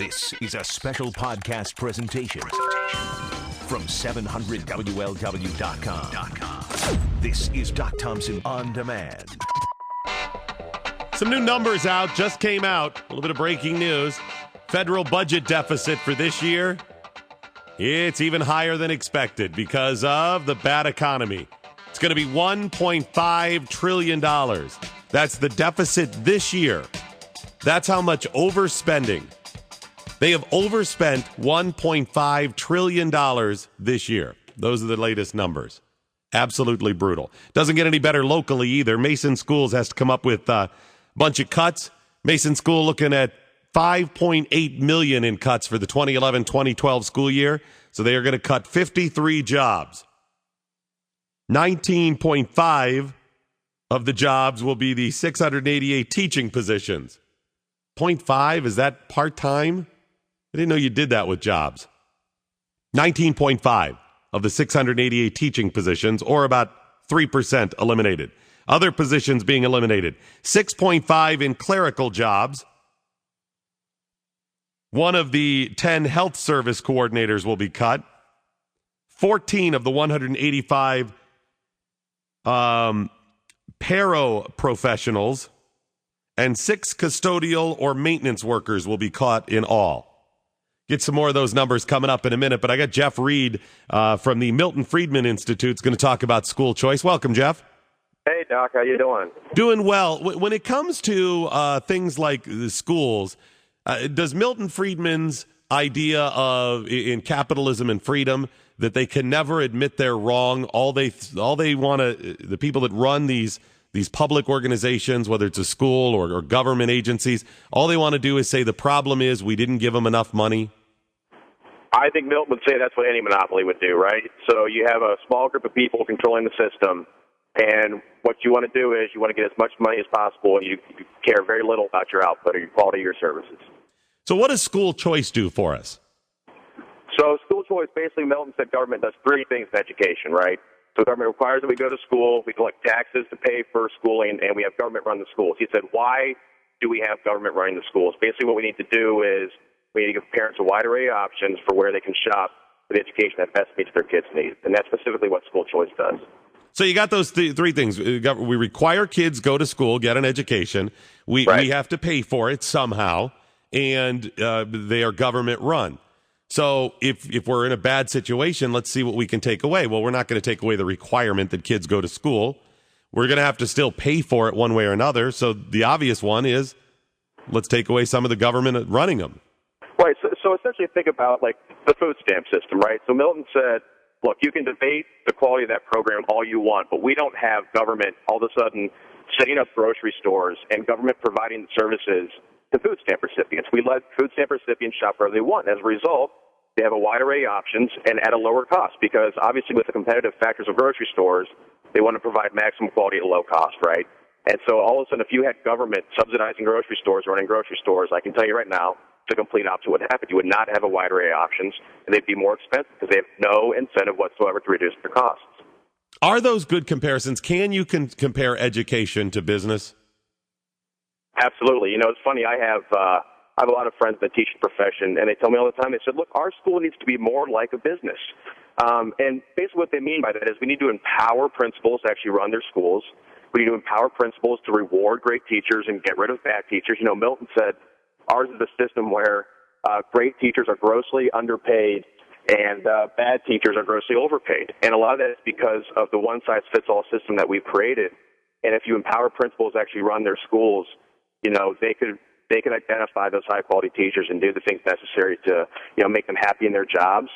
This is a special podcast presentation from 700WLW.com. This is Doc Thompson On Demand. Some new numbers out, just came out. A little bit of breaking news. Federal budget deficit for this year, it's even higher than expected because of the bad economy. It's going to be $1.5 trillion. That's the deficit this year. That's how much overspending. They have overspent $1.5 trillion this year. Those are the latest numbers. Absolutely brutal. Doesn't get any better locally either. Mason Schools has to come up with a bunch of cuts. Mason School looking at $5.8 million in cuts for the 2011-2012 school year. So they are going to cut 53 jobs. 19.5 of the jobs will be the 688 teaching positions. 0.5, is that part-time? I didn't know you did that with jobs. 19.5 of the 688 teaching positions, or about 3% eliminated. Other positions being eliminated. 6.5 in clerical jobs. One of the 10 health service coordinators will be cut. 14 of the 185 paraprofessionals and 6 custodial or maintenance workers will be cut in all. Get some more of those numbers coming up in a minute, but I got Jeff Reed from the Milton Friedman Institute is going to talk about school choice. Welcome, Jeff. Hey, Doc. How you doing? Doing well. When it comes to things like the schools, does Milton Friedman's idea of in capitalism and freedom that they can never admit they're wrong, all they want to, the people that run these public organizations, whether it's a school or government agencies, all they want to do is say the problem is we didn't give them enough money? I think Milton would say that's what any monopoly would do, right? So you have a small group of people controlling the system, and what you want to do is you want to get as much money as possible, and you care very little about your output or your quality of your services. So what does school choice do for us? So school choice, basically Milton said government does 3 things in education, right? So government requires that we go to school, we collect taxes to pay for schooling, and we have government run the schools. He said, why do we have government running the schools? Basically what we need to do is we need to give parents a wide array of options for where they can shop for the education that best meets their kids' needs. And that's specifically what school choice does. So you got those 3 things. We require kids go to school, get an education. We have to pay for it somehow, and they are government run. So if we're in a bad situation, let's see what we can take away. Well, we're not going to take away the requirement that kids go to school. We're going to have to still pay for it one way or another. So the obvious one is let's take away some of the government running them. Right. So essentially think about like the food stamp system, right? So Milton said, look, you can debate the quality of that program all you want, but we don't have government all of a sudden setting up grocery stores and government providing services to food stamp recipients. We let food stamp recipients shop wherever they want. As a result, they have a wide array of options and at a lower cost because obviously with the competitive factors of grocery stores, they want to provide maximum quality at low cost, right? And so all of a sudden, if you had government subsidizing grocery stores, running grocery stores, I can tell you right now, the complete opposite would happen. You would not have a wide array of options, and they'd be more expensive because they have no incentive whatsoever to reduce their costs. Are those good comparisons? Can you compare education to business? Absolutely. You know, it's funny. I have a lot of friends that teach the profession, and they tell me all the time, they said, look, our school needs to be more like a business. And basically what they mean by that is we need to empower principals to actually run their schools. We need to empower principals to reward great teachers and get rid of bad teachers. You know, Milton said ours is a system where great teachers are grossly underpaid and bad teachers are grossly overpaid. And a lot of that is because of the one-size-fits-all system that we've created. And if you empower principals to actually run their schools, you know, they could identify those high-quality teachers and do the things necessary to, you know, make them happy in their jobs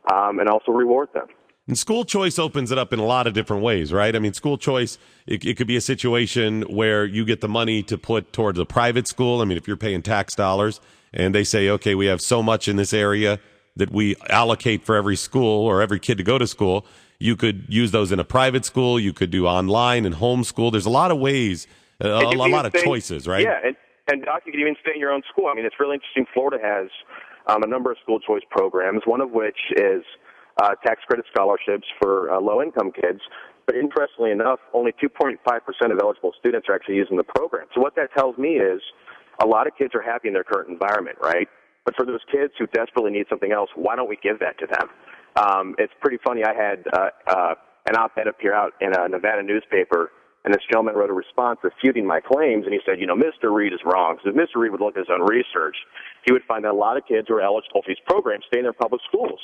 and also reward them. And school choice opens it up in a lot of different ways, right? I mean, school choice, it could be a situation where you get the money to put towards a private school. I mean, if you're paying tax dollars and they say, okay, we have so much in this area that we allocate for every school or every kid to go to school, you could use those in a private school. You could do online and homeschool. There's a lot of ways, a lot of choices, right? Yeah, and Doc, you can even stay in your own school. I mean, it's really interesting. Florida has a number of school choice programs, one of which is tax credit scholarships for low-income kids. But interestingly enough, only 2.5% of eligible students are actually using the program. So what that tells me is a lot of kids are happy in their current environment, right? But for those kids who desperately need something else, why don't we give that to them? It's pretty funny. I had an op-ed appear out in a Nevada newspaper, and this gentleman wrote a response refuting my claims, and he said, Mr. Reed is wrong. So if Mr. Reed would look at his own research, he would find that a lot of kids who are eligible for these programs stay in their public schools.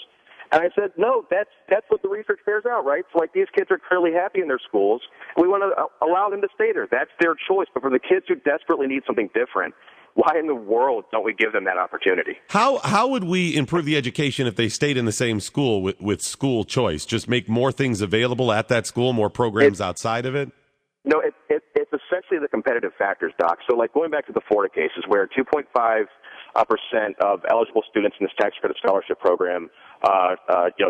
And I said, no, that's what the research bears out, right? So, these kids are clearly happy in their schools. We want to allow them to stay there. That's their choice. But for the kids who desperately need something different, why in the world don't we give them that opportunity? How would we improve the education if they stayed in the same school with school choice? Just make more things available at that school, more programs outside of it? No, it's essentially the competitive factors, Doc. So, going back to the Florida cases where 2.5% of eligible students in this tax credit scholarship program,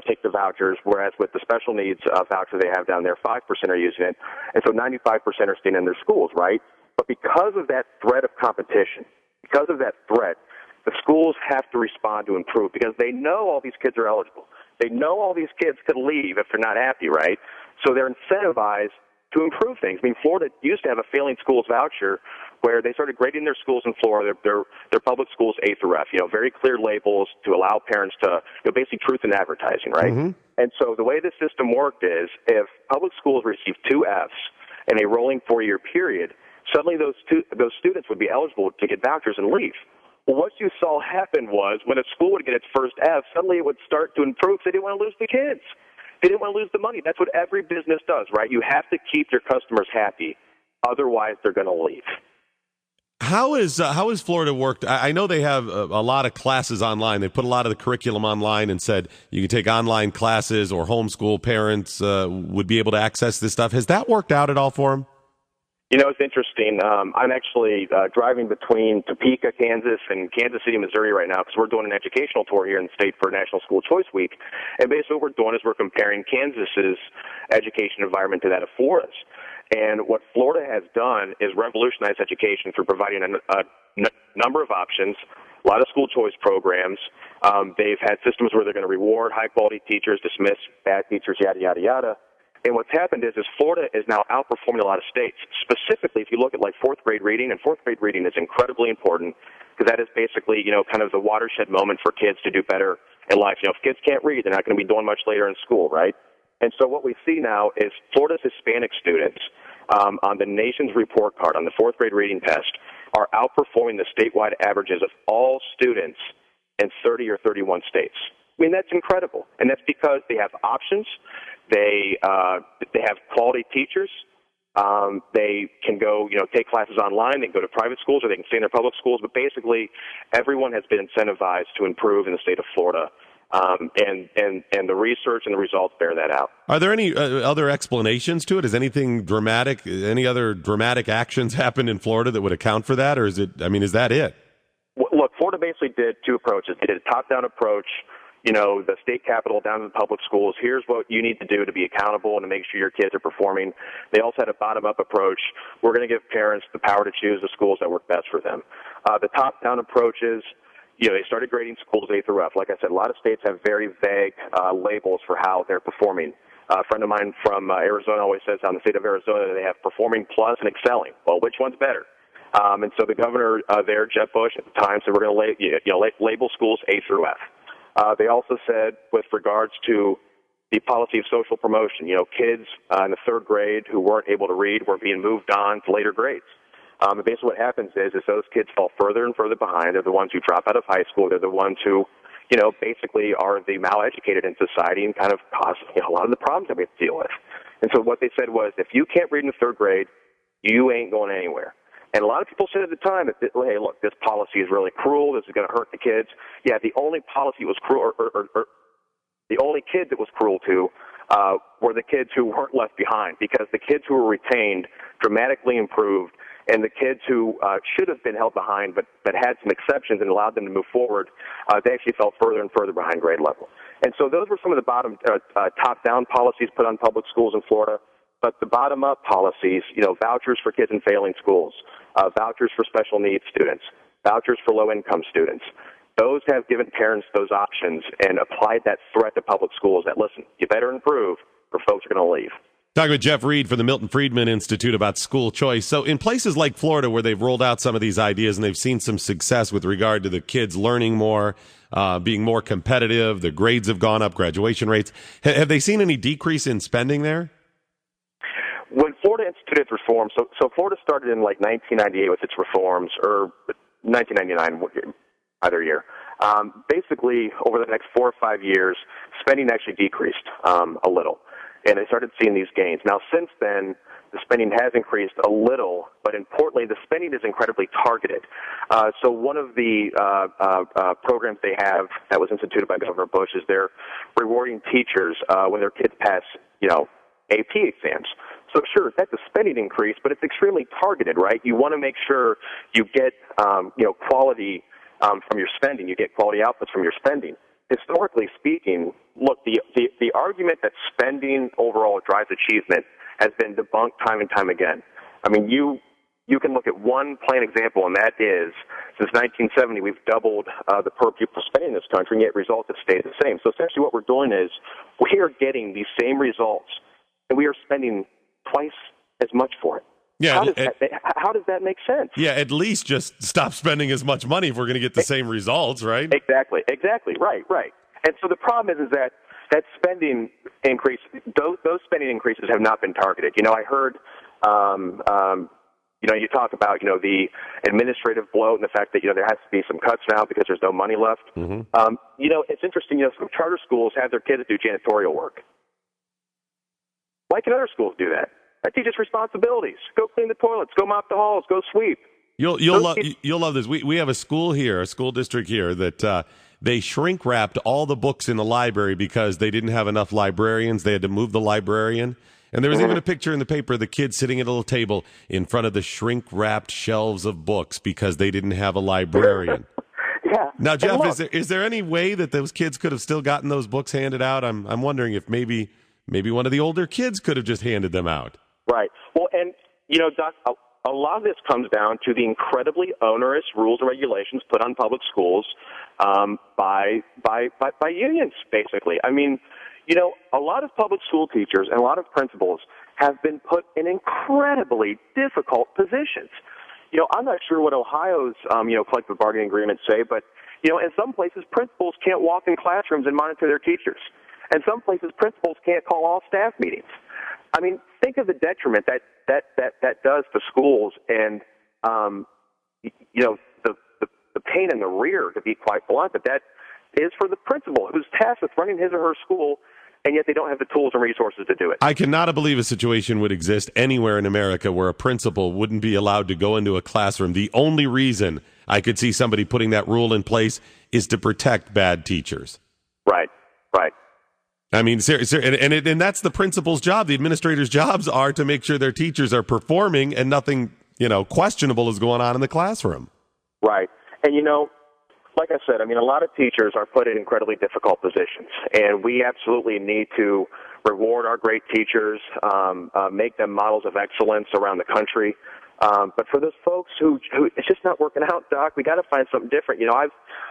take the vouchers, whereas with the special needs voucher they have down there, 5% are using it, and so 95% are staying in their schools, right? But because of that threat of competition, the schools have to respond to improve because they know all these kids are eligible. They know all these kids could leave if they're not happy, right? So they're incentivized to improve things. I mean, Florida used to have a failing schools voucher where they started grading their schools in Florida, their public schools A through F, very clear labels to allow parents to, basically truth in advertising, right? Mm-hmm. And so the way the system worked is if public schools received 2 Fs in a rolling 4-year period, suddenly those students would be eligible to get vouchers and leave. Well, what you saw happen was when a school would get its first F, suddenly it would start to improve because they didn't want to lose the kids. They didn't want to lose the money. That's what every business does, right? You have to keep your customers happy. Otherwise, they're going to leave. How is Florida worked? I know they have a lot of classes online. They put a lot of the curriculum online and said you can take online classes or homeschool parents would be able to access this stuff. Has that worked out at all for them? It's interesting. I'm actually driving between Topeka, Kansas, and Kansas City, Missouri right now because we're doing an educational tour here in the state for National School Choice Week. And basically what we're doing is we're comparing Kansas's education environment to that of Florida's. And what Florida has done is revolutionize education through providing a number of options, a lot of school choice programs. They've had systems where they're going to reward high-quality teachers, dismiss bad teachers, yada, yada, yada. And what's happened is Florida is now outperforming a lot of states. Specifically, if you look at 4th grade reading, and 4th grade reading is incredibly important because that is basically, kind of the watershed moment for kids to do better in life. If kids can't read, they're not going to be doing much later in school, right? And so what we see now is Florida's Hispanic students on the nation's report card, on the 4th grade reading test, are outperforming the statewide averages of all students in 30 or 31 states. I mean, that's incredible. And that's because they have options. They have quality teachers. They can go, take classes online. They can go to private schools or they can stay in their public schools. But basically, everyone has been incentivized to improve in the state of Florida. And the research and the results bear that out. Are there any other explanations to it? Is anything dramatic, any other dramatic actions happened in Florida that would account for that? Or is that it? Look, Florida basically did 2 approaches. They did a top-down approach. The state capital down to the public schools. Here's what you need to do to be accountable and to make sure your kids are performing. They also had a bottom-up approach. We're going to give parents the power to choose the schools that work best for them. The top-down approach is, they started grading schools A through F. Like I said, a lot of states have very vague labels for how they're performing. A friend of mine from Arizona always says on the state of Arizona they have performing plus and excelling. Well, which one's better? And so the governor there, Jeb Bush, at the time said we're going to label schools A through F. They also said, with regards to the policy of social promotion, kids in the 3rd grade who weren't able to read were being moved on to later grades. And basically what happens is those kids fall further and further behind. They're the ones who drop out of high school. They're the ones who, basically are the maleducated in society and kind of cause a lot of the problems that we have to deal with. And so what they said was, if you can't read in the 3rd grade, you ain't going anywhere. And a lot of people said at the time, hey, look, this policy is really cruel. This is going to hurt the kids. Yeah, the only policy was cruel, or the only kids it was cruel to were the kids who weren't left behind, because the kids who were retained dramatically improved, and the kids who should have been held behind but had some exceptions and allowed them to move forward, they actually fell further and further behind grade level. And so those were some of the bottom top-down policies put on public schools in Florida. But the bottom-up policies, vouchers for kids in failing schools, vouchers for special needs students, vouchers for low-income students, those have given parents those options and applied that threat to public schools that, listen, you better improve or folks are going to leave. Talking with Jeff Reed from the Milton Friedman Institute about school choice. So in places like Florida where they've rolled out some of these ideas and they've seen some success with regard to the kids learning more, being more competitive, the grades have gone up, graduation rates. Have they seen any decrease in spending there? When Florida instituted its reforms, so Florida started in like 1998 with its reforms, or 1999, either year. Basically, over the next 4 or 5 years, spending actually decreased a little. And they started seeing these gains. Now, since then, the spending has increased a little, but importantly, the spending is incredibly targeted. So one of the programs they have that was instituted by Governor Bush is they're rewarding teachers when their kids pass, AP exams. So sure, that's a spending increase, but it's extremely targeted, right? You want to make sure you get, quality from your spending. You get quality outputs from your spending. Historically speaking, look, the argument that spending overall drives achievement has been debunked time and time again. I mean, you can look at one plain example, and that is, since 1970, we've doubled the per pupil spending in this country, and yet results have stayed the same. So essentially what we're doing is we are getting these same results, and we are spending twice as much for it. Yeah, how does that make sense? Yeah, at least just stop spending as much money if we're going to get the same results, right? Exactly, right. And so the problem is that spending increase, those spending increases have not been targeted. I heard, you talk about, the administrative bloat and the fact that, there has to be some cuts now because there's no money left. Mm-hmm. It's interesting, some charter schools have their kids do janitorial work. Why can other schools do that? That teaches responsibilities. Go clean the toilets. Go mop the halls. Go sweep. You'll love this. We have a school district here that they shrink wrapped all the books in the library because they didn't have enough librarians. They had to move the librarian. And there was even a picture in the paper of the kids sitting at a little table in front of the shrink wrapped shelves of books because they didn't have a librarian. Yeah. Now, Jeff, is there any way that those kids could have still gotten those books handed out? I'm wondering if maybe one of the older kids could have just handed them out. Right. Well, and, Doc, a lot of this comes down to the incredibly onerous rules and regulations put on public schools by unions, basically. I mean, a lot of public school teachers and a lot of principals have been put in incredibly difficult positions. I'm not sure what Ohio's, collective bargaining agreements say, but, in some places, principals can't walk in classrooms and monitor their teachers. And some places, principals can't call all staff meetings. I mean, think of the detriment that does to schools, and the pain in the rear, to be quite blunt, that is for the principal who's tasked with running his or her school, and yet they don't have the tools and resources to do it. I cannot believe a situation would exist anywhere in America where a principal wouldn't be allowed to go into a classroom. The only reason I could see somebody putting that rule in place is to protect bad teachers. Right. I mean, and that's the principal's job. The administrators' jobs are to make sure their teachers are performing and nothing, questionable is going on in the classroom. Right. And, like I said, a lot of teachers are put in incredibly difficult positions, and we absolutely need to reward our great teachers, make them models of excellence around the country. But for those folks who it's just not working out, Doc, we got to find something different.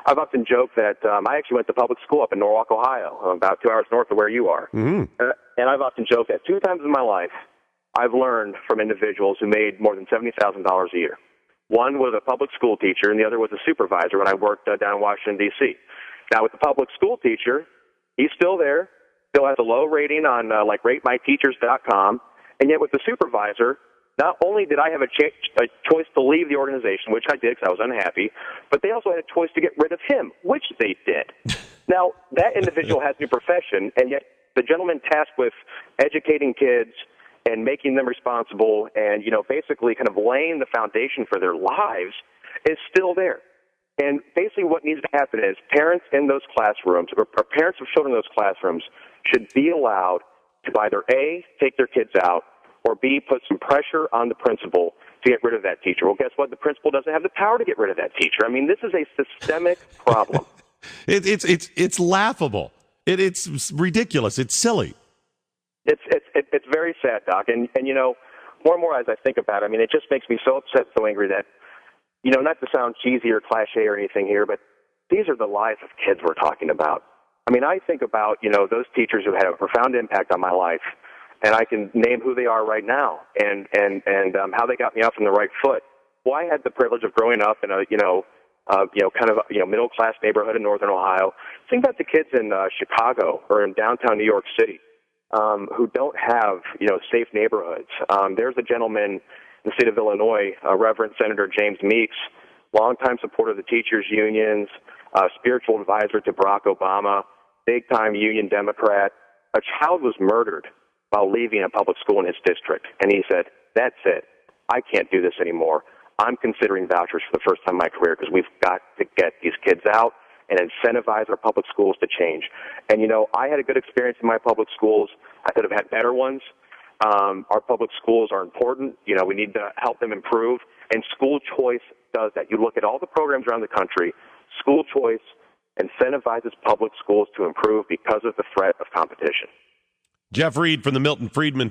I've often joked that I actually went to public school up in Norwalk, Ohio, about 2 hours north of where you are. Mm-hmm. And I've often joked that 2 times in my life I've learned from individuals who made more than $70,000 a year. One was a public school teacher, and the other was a supervisor when I worked down in Washington, D.C. Now, with the public school teacher, he's still there, still has a low rating on ratemyteachers.com, and yet with the supervisor, not only did I have a choice to leave the organization, which I did because I was unhappy, but they also had a choice to get rid of him, which they did. Now, that individual has a new profession, and yet the gentleman tasked with educating kids and making them responsible and, basically kind of laying the foundation for their lives is still there. And basically what needs to happen is parents in those classrooms or parents of children in those classrooms should be allowed to either A, take their kids out, or B, put some pressure on the principal to get rid of that teacher. Well, guess what? The principal doesn't have the power to get rid of that teacher. I mean, this is a systemic problem. It's laughable. It's ridiculous. It's silly. It's very sad, Doc. And more and more as I think about it, it just makes me so upset, so angry that, not to sound cheesy or cliche or anything here, but these are the lives of kids we're talking about. I think about, those teachers who had a profound impact on my life. and I can name who they are right now and how they got me off on the right foot. Well, I had the privilege of growing up in a middle class neighborhood in northern Ohio. Think about the kids in Chicago or in downtown New York City who don't have safe neighborhoods. There's a gentleman in the state of Illinois, Reverend Senator James Meeks, longtime supporter of the teachers' unions, spiritual advisor to Barack Obama, big-time union Democrat. A child was murdered while leaving a public school in his district, and he said, "That's it. I can't do this anymore. I'm considering vouchers for the first time in my career because we've got to get these kids out and incentivize our public schools to change." And, I had a good experience in my public schools. I could have had better ones. Our public schools are important. We need to help them improve. And school choice does that. You look at all the programs around the country, school choice incentivizes public schools to improve because of the threat of competition. Jeff Reed from the Milton Friedman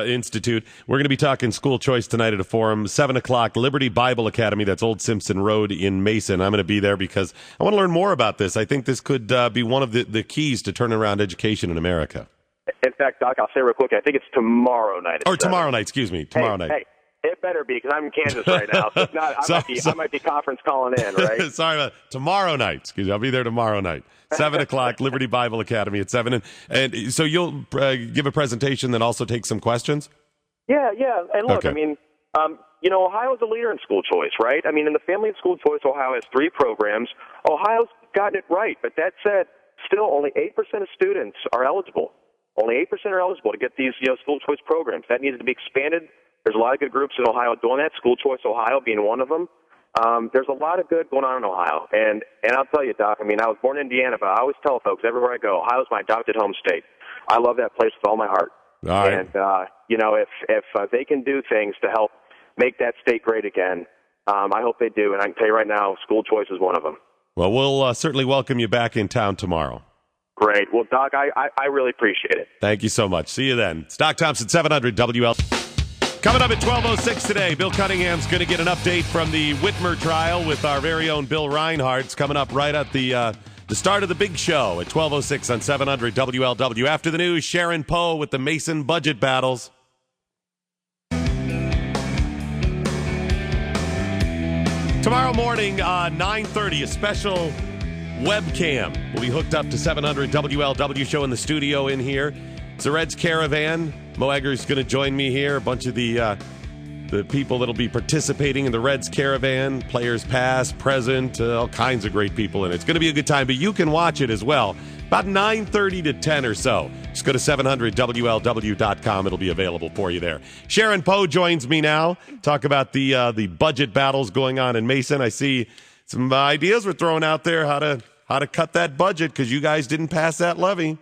Institute. We're going to be talking school choice tonight at a forum, 7 o'clock, Liberty Bible Academy. That's Old Simpson Road in Mason. I'm going to be there because I want to learn more about this. I think this could be one of the keys to turning around education in America. In fact, Doc, I'll say real quick, I think it's tomorrow night. Tomorrow night, excuse me. Tomorrow night. Hey, it better be because I'm in Kansas right now. So if not, I might be conference calling in, right? Sorry about tomorrow night. Excuse me. I'll be there tomorrow night. 7 o'clock, Liberty Bible Academy at 7. And so you'll give a presentation that also takes some questions? Yeah. And look, okay. Ohio's a leader in school choice, right? In the Family and School Choice, Ohio has 3 programs. Ohio's gotten it right. But that said, still only 8% of students are eligible. Only 8% are eligible to get these school choice programs. That needs to be expanded. There's a lot of good groups in Ohio doing that, School Choice Ohio being one of them. There's a lot of good going on in Ohio. And I'll tell you, Doc, I was born in Indiana, but I always tell folks everywhere I go, Ohio's my adopted home state. I love that place with all my heart. All right. And, if they can do things to help make that state great again, I hope they do. And I can tell you right now, school choice is one of them. Well, we'll certainly welcome you back in town tomorrow. Great. Well, Doc, I really appreciate it. Thank you so much. See you then. It's Doc Thompson, 700 WL. Coming up at 12:06 today, Bill Cunningham's going to get an update from the Whitmer trial with our very own Bill Reinhardt. It's coming up right at the start of the big show at 12:06 on 700 WLW. After the news, Sharon Poe with the Mason budget battles. Tomorrow morning, 9:30, a special webcam will be hooked up to 700 WLW show in the studio in here. It's the Reds Caravan. Mo Egger's going to join me here. A bunch of the people that'll be participating in the Reds Caravan, players past, present, all kinds of great people in it. It's going to be a good time, but you can watch it as well. About 9:30 to 10 or so. Just go to 700WLW.com. It'll be available for you there. Sharon Poe joins me now. Talk about the budget battles going on in Mason. I see some ideas were thrown out there how to cut that budget because you guys didn't pass that levy.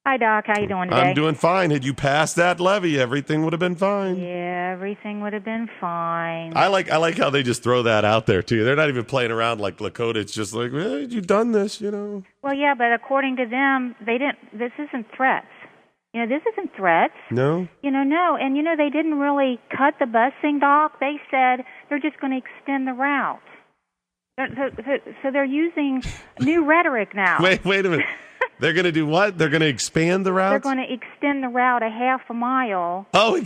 Hi, Doc. How you doing today? I'm doing fine. Had you passed that levy, everything would have been fine. Yeah, everything would have been fine. I like how they just throw that out there, too. They're not even playing around like Lakota. It's just like, well, you've done this, Well, yeah, but according to them, this isn't threats. This isn't threats. No? No. And, they didn't really cut the busing, Doc. They said they're just going to extend the route. So they're using new rhetoric now. Wait a minute. They're going to do what? They're going to expand the route? They're going to extend the route a half a mile. Oh,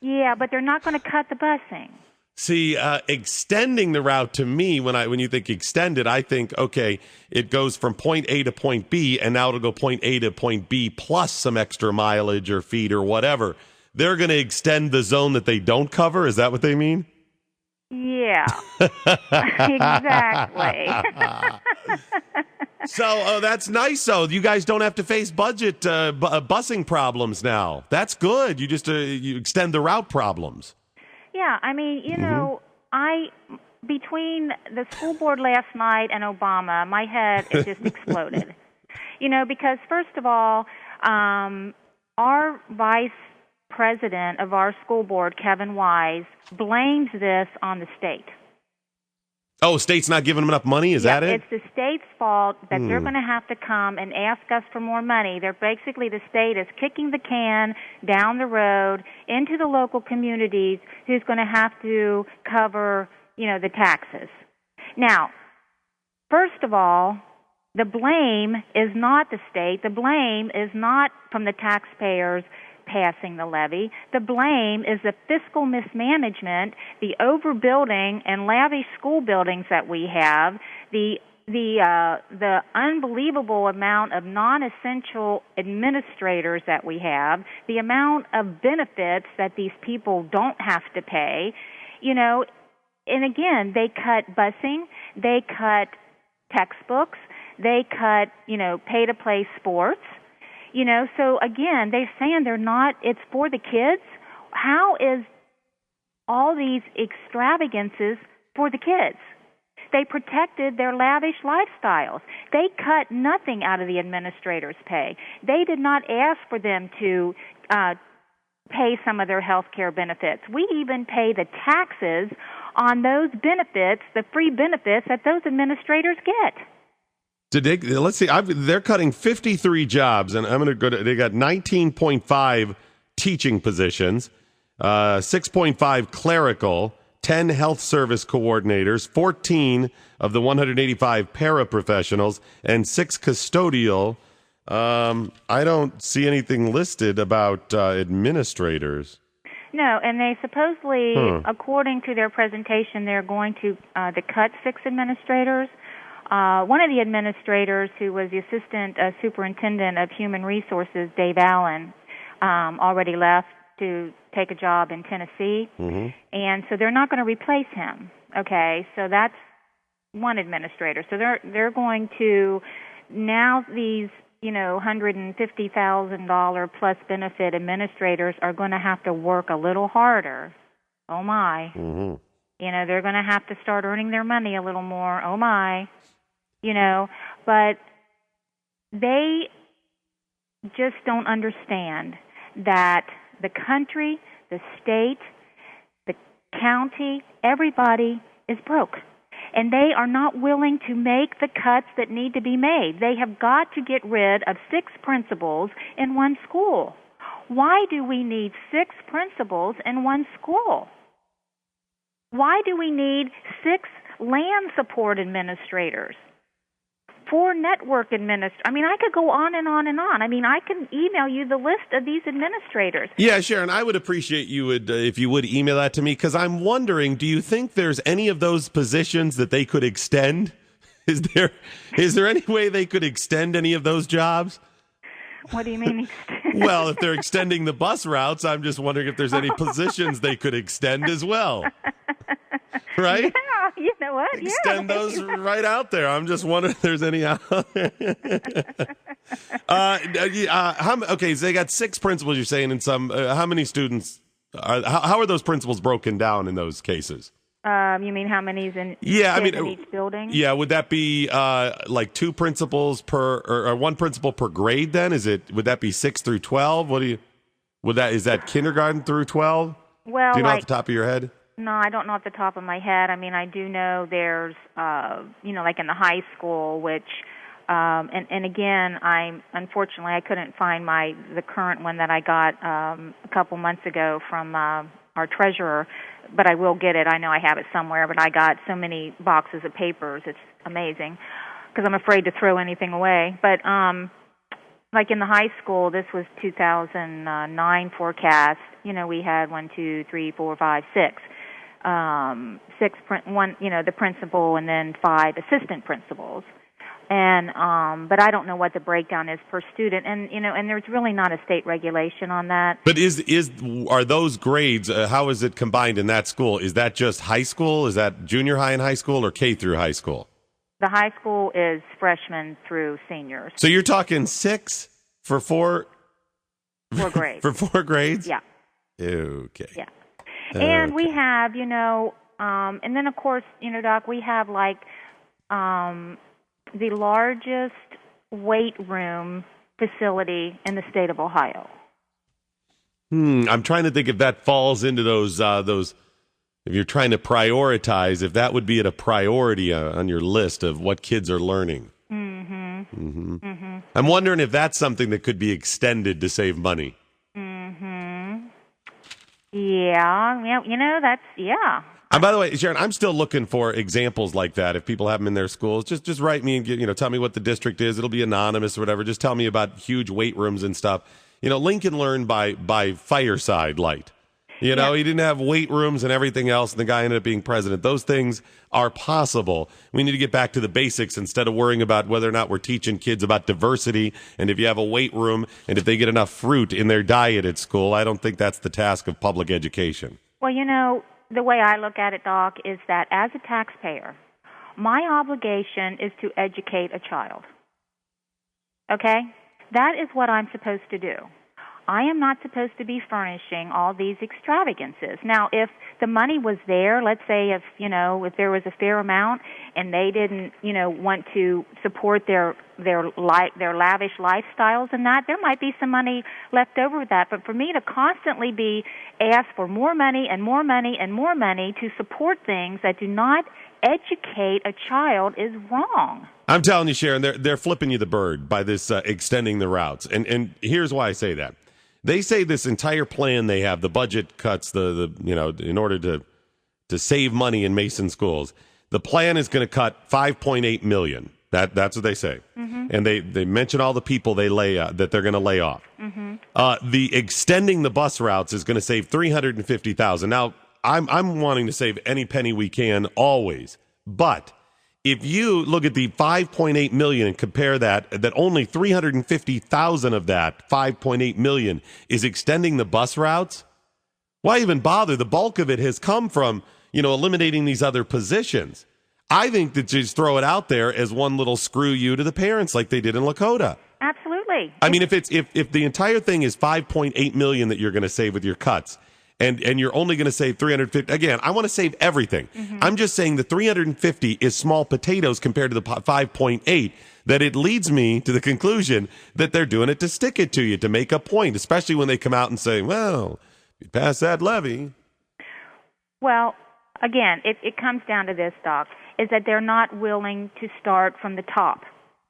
yeah, but they're not going to cut the busing. See, extending the route to me, when you think extended, I think, okay, it goes from point A to point B, and now it'll go point A to point B plus some extra mileage or feet or whatever. They're going to extend the zone that they don't cover? Is that what they mean? Yeah, exactly. So that's nice. So you guys don't have to face budget busing problems now. That's good. You just you extend the route problems. Yeah, between the school board last night and Obama, my head just exploded. Because first of all, our vice president of our school board, Kevin Wise, blames this on the state. Oh, state's not giving them enough money? Is that it? It's the state's fault that they're going to have to come and ask us for more money. The state is kicking the can down the road into the local communities who's going to have to cover, the taxes. Now, first of all, the blame is not the state. The blame is not from the taxpayers passing the levy. The blame is the fiscal mismanagement, the overbuilding and lavish school buildings that we have, the unbelievable amount of non-essential administrators that we have, the amount of benefits that these people don't have to pay, and again, they cut busing, they cut textbooks, they cut, pay-to-play sports, so again, they're saying it's for the kids. How is all these extravagances for the kids? They protected their lavish lifestyles. They cut nothing out of the administrators' pay. They did not ask for them to pay some of their health care benefits. We even pay the taxes on those benefits, the free benefits that those administrators get. Let's see. They're cutting 53 jobs, and I'm going to go to. They got 19.5 teaching positions, 6.5 clerical, 10 health service coordinators, 14 of the 185 paraprofessionals, and 6 custodial. I don't see anything listed about administrators. No, and they supposedly, according to their presentation, they're going to cut 6 administrators. One of the administrators, who was the assistant superintendent of human resources, Dave Allen, already left to take a job in Tennessee, and so they're not going to replace him. Okay, so that's one administrator. So they're going to now these $150,000 plus benefit administrators are going to have to work a little harder. Oh my! They're going to have to start earning their money a little more. Oh my! But they just don't understand that the country, the state, the county, everybody is broke. And they are not willing to make the cuts that need to be made. They have got to get rid of 6 principals in one school. Why do we need 6 principals in one school? Why do we need 6 land support administrators? 4 network administrators. I mean, I could go on and on and on. I mean, I can email you the list of these administrators. Yeah, Sharon, I would appreciate you if you would email that to me, because I'm wondering, do you think there's any of those positions that they could extend? Is there any way they could extend any of those jobs? What do you mean extend? Well, if they're extending the bus routes, I'm just wondering if there's any positions they could extend as well. Right? Yeah, you know what? Extend those right out there. I'm just wondering if there's any out there. Okay, so they got 6 principals, you're saying, and some. How many students? How are those principals broken down in those cases? You mean how many's in each building? Yeah, would that be like 2 principals per, or 1 principal per grade? Then would that be 6 through 12? Is that kindergarten through 12? Well, do you know off the top of your head? No, I don't know off the top of my head. I mean, I do know there's, like in the high school, which, and again, unfortunately I couldn't find the current one that I got a couple months ago from our treasurer, but I will get it. I know I have it somewhere, but I got so many boxes of papers. It's amazing, because I'm afraid to throw anything away. But like in the high school, this was 2009 forecast. We had 1, 2, 3, 4, 5, 6. 6, the principal, and then 5 assistant principals. And but I don't know what the breakdown is per student, and and there's really not a state regulation on that. But are those grades? How is it combined in that school? Is that just high school? Is that junior high and high school, or K through high school? The high school is freshmen through seniors. So you're talking 6 for 4 grades. For 4 grades? Yeah. Okay. Yeah. And we have, and then of course, Doc, we have like the largest weight room facility in the state of Ohio. I'm trying to think if that falls into those, if you're trying to prioritize, if that would be at a priority on your list of what kids are learning. I'm wondering if that's something that could be extended to save money. Yeah, that's. And by the way, Sharon, I'm still looking for examples like that. If people have them in their schools, just write me and tell me what the district is. It'll be anonymous or whatever. Just tell me about huge weight rooms and stuff. Lincoln learned by fireside light. He didn't have weight rooms and everything else, and the guy ended up being president. Those things are possible. We need to get back to the basics instead of worrying about whether or not we're teaching kids about diversity and if you have a weight room and if they get enough fruit in their diet at school. I don't think that's the task of public education. Well, the way I look at it, Doc, is that as a taxpayer, my obligation is to educate a child. Okay? That is what I'm supposed to do. I am not supposed to be furnishing all these extravagances. Now, if the money was there, let's say if there was a fair amount and they didn't, want to support their lavish lifestyles and that, there might be some money left over with that. But for me to constantly be asked for more money and more money and more money to support things that do not educate a child is wrong. I'm telling you, Sharon, they're flipping you the bird by this extending the routes. And here's why I say that. They say this entire plan they have, the budget cuts, in order to save money in Mason schools, the plan is going to cut $5.8 million. That's what they say. Mm-hmm. And they mention all the people that they're going to lay off. Mm-hmm. The extending the bus routes is going to save $350,000. Now, I'm wanting to save any penny we can always, but if you look at the $5.8 million and compare that only $350,000 of that $5.8 million is extending the bus routes, why even bother? The bulk of it has come from, eliminating these other positions. I think that just throw it out there as one little screw you to the parents like they did in Lakota. Absolutely. I mean, if the entire thing is $5.8 million that you're going to save with your cuts, and you're only going to save $350. Again, I want to save everything. Mm-hmm. I'm just saying the $350 is small potatoes compared to the $5.8. That it leads me to the conclusion that they're doing it to stick it to you, to make a point, especially when they come out and say, well, you pass that levy. Well, again, it comes down to this, Doc, is that they're not willing to start from the top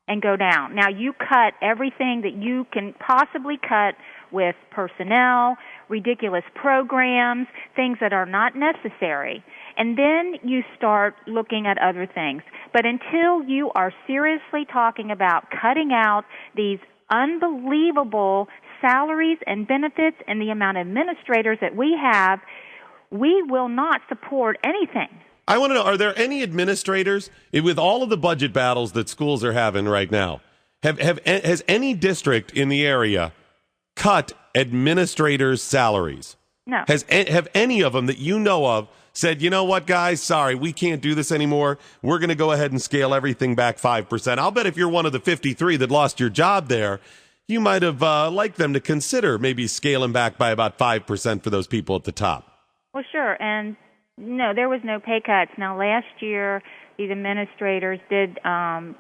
and go down. Now, you cut everything that you can possibly cut with personnel, ridiculous programs, things that are not necessary. And then you start looking at other things. But until you are seriously talking about cutting out these unbelievable salaries and benefits and the amount of administrators that we have, we will not support anything. I want to know, are there any administrators, with all of the budget battles that schools are having right now, has any district in the area cut administrators' salaries? No. Have any of them that you know of said, you know what, guys, sorry, we can't do this anymore. We're going to go ahead and scale everything back 5%. I'll bet if you're one of the 53 that lost your job there, you might have liked them to consider maybe scaling back by about 5% for those people at the top. Well, sure, and no, there was no pay cuts. Now, last year, these administrators did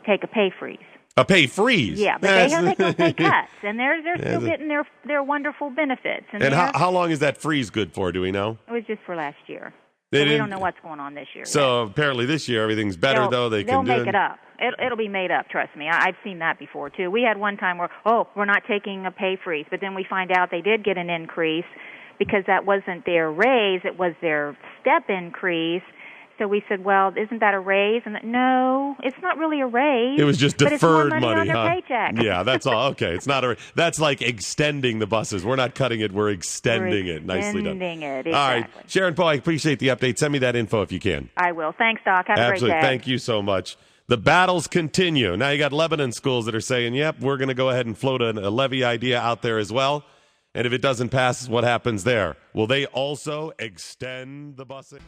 take a pay freeze. A pay freeze? Yeah, but they have no pay cuts, and they're still getting their wonderful benefits. And how long is that freeze good for, do we know? It was just for last year. So we don't know what's going on this year. So apparently this year everything's better, though. They'll make it up. It'll be made up, trust me. I've seen that before, too. We had one time where, we're not taking a pay freeze, but then we find out they did get an increase because that wasn't their raise, it was their step increase. So we said, well, isn't that a raise? And no, it's not really a raise. It was just deferred money on their huh? paycheck. Yeah, that's all. Okay, it's not a. That's like extending the buses. We're not cutting it. We're extending it. Nicely done. Extending it. Exactly. All right, Sharon Poe, I appreciate the update. Send me that info if you can. I will. Thanks, Doc. Have a great day. Thank you so much. The battles continue. Now you got Lebanon schools that are saying, "Yep, we're going to go ahead and float a levy idea out there as well." And if it doesn't pass, what happens there? Will they also extend the busing?